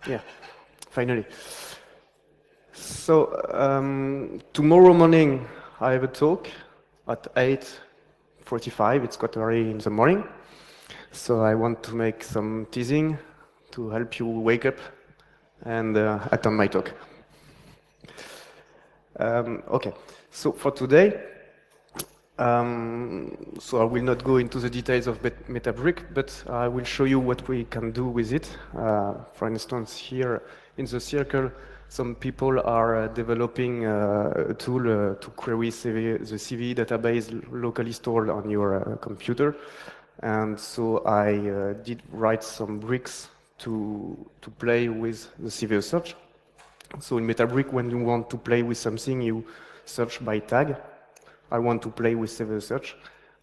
Yeah, finally. So tomorrow morning I have a talk at 8:45. It's quite early in the morning. So I want to make some teasing to help you wake up and attend my talk. Okay, so for today, so I will not go into the details of Metabrik, but I will show you what we can do with it. For instance, here in the circle, some people are developing a tool to query the CVE database locally stored on your computer. And so I did write some bricks to play with the CVE search. So in Metabrik, when you want to play with something, you search by tag. I want to play with CVE search.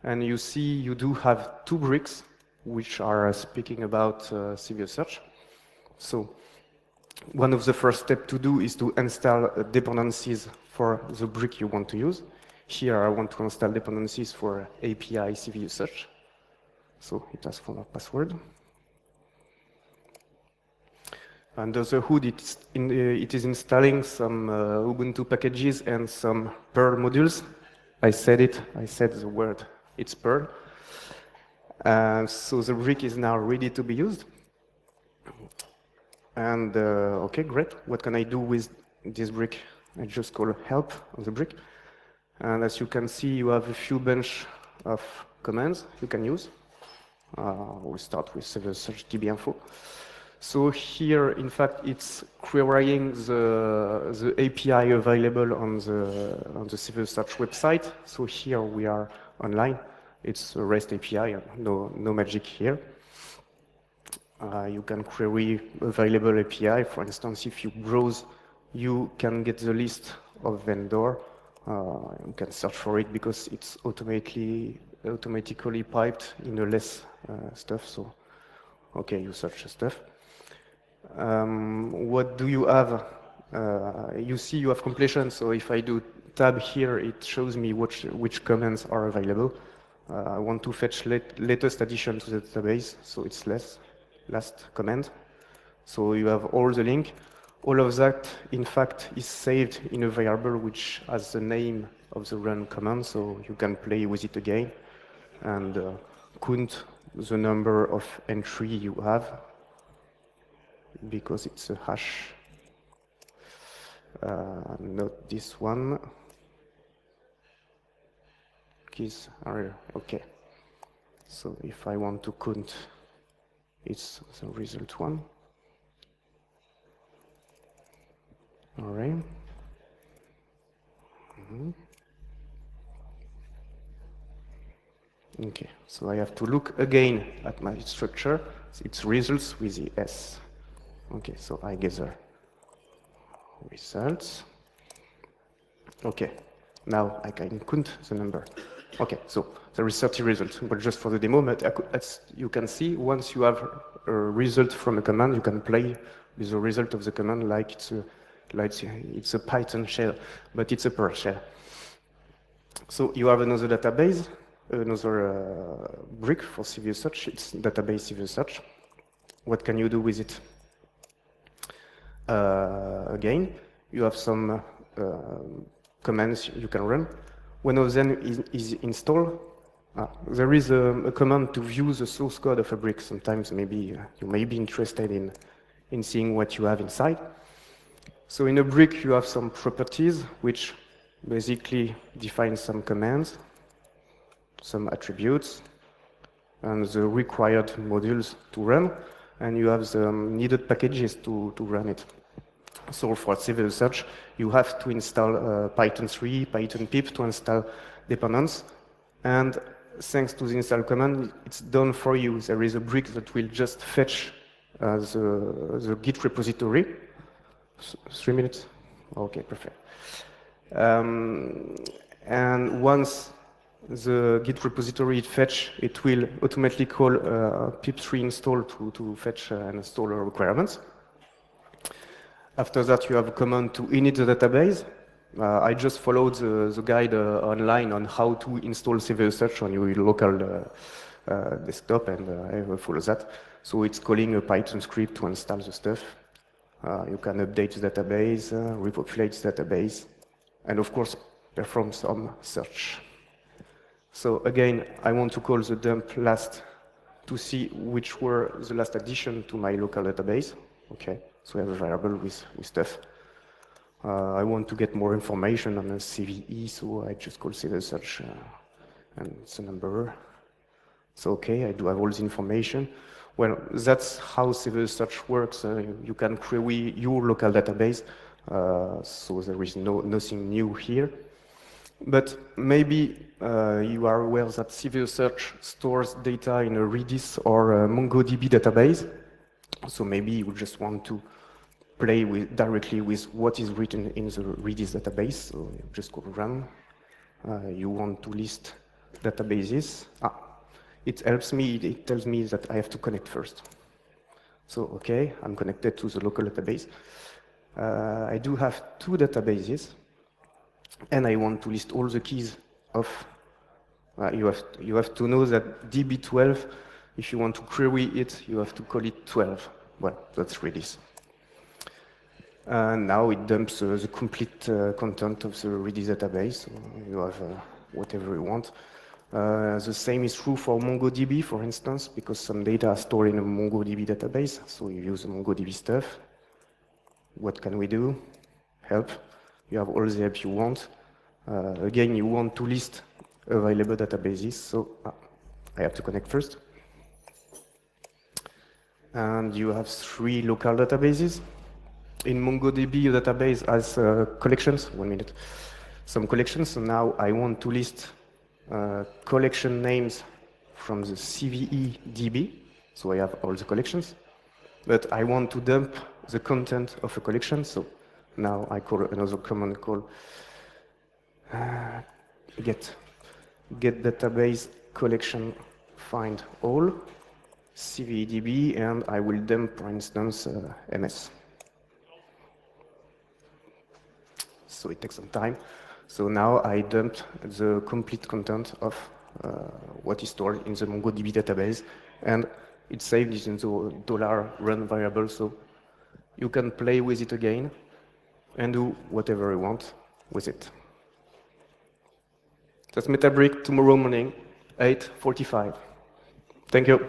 And you see you do have two bricks which are speaking about CVE search. So one of the first steps to do is to install dependencies for the brick you want to use. Here I want to install dependencies for API CVE search. So it has format password. Under the hood, it is installing some Ubuntu packages and some Perl modules. I said the word, it's Perl. So the brick is now ready to be used. And okay, great. What can I do with this brick? I just call help on the brick. And as you can see, you have a few bunch of commands you can use. We start with CVE search dbinfo. So here, in fact, it's querying the API available on the CVE search website. So here we are online. It's a REST API, no magic here. You can query available API. For instance, if you browse, you can get the list of vendor. You can search for it because it's automatically piped in a less stuff. So, okay, you search the stuff. What do you have? You see you have completion. So if I do tab here, it shows me which commands are available. I want to fetch latest addition to the database, so it's last command. So you have all the link. All of that, in fact, is saved in a variable which has the name of the run command, so you can play with it again and count the number of entry you have, because it's a hash, not this one. Keys are okay. So if I want to count, it's the result one. All right. Okay, so I have to look again at my structure. It's results with the S. Okay, so I gather results. Okay, now I can count the number. Okay, so there is 30 results, but just for the demo, but as you can see, once you have a result from a command, you can play with the result of the command like it's a Python shell, but it's a Perl shell. So you have another database, another brick for CVE search. It's database CVE search. What can you do with it? Again, you have some commands you can run. One of them is install. There is a command to view the source code of a brick. Sometimes maybe you may be interested in seeing what you have inside. So in a brick, you have some properties which basically define some commands, some attributes, and the required modules to run, and you have the needed packages to run it. So for CVE search, you have to install Python 3, Python pip to install dependence, and thanks to the install command, it's done for you. There is a brick that will just fetch the Git repository. 3 minutes? Okay, perfect. And once the Git repository is fetched, it will automatically call pip3 install to fetch and install requirements. After that, you have a command to init the database. I just followed the guide online on how to install CVE search on your local desktop, and I will follow that. So it's calling a Python script to install the stuff. You can update the database, repopulate the database, and of course, perform some search. So again, I want to call the dump last to see which were the last addition to my local database. Okay, so I have a variable with stuff. I want to get more information on a CVE, so I just call CVE search and it's a number. So okay, I do have all the information. Well, that's how CVE search works. You can query your local database, so there is nothing new here. But maybe you are aware that CVE search stores data in a Redis or a MongoDB database. So maybe you just want to play directly with what is written in the Redis database. So you just go run. You want to list databases. It helps me, it tells me that I have to connect first. So, okay, I'm connected to the local database. I do have two databases, and I want to list all the keys of, you have to know that DB12, if you want to query it, you have to call it 12. Well, that's Redis. Now it dumps the complete content of the Redis database. So you have whatever you want. The same is true for MongoDB, for instance, because some data are stored in a MongoDB database. So you use the MongoDB stuff. What can we do? Help. You have all the help you want. Again, you want to list available databases. So I have to connect first. And you have 3 local databases. In MongoDB, your database has collections. 1 minute. Some collections. So now I want to list collection names from the CVE DB. So I have all the collections. But I want to dump the content of a collection. So now I call another command called get database collection find all CVEDB, and I will dump, for instance, MS. So it takes some time. So now I dumped the complete content of what is stored in the MongoDB database, and it's saved in the $run variable, so you can play with it again and do whatever you want with it. That's Metabrik tomorrow morning, 8:45. Thank you.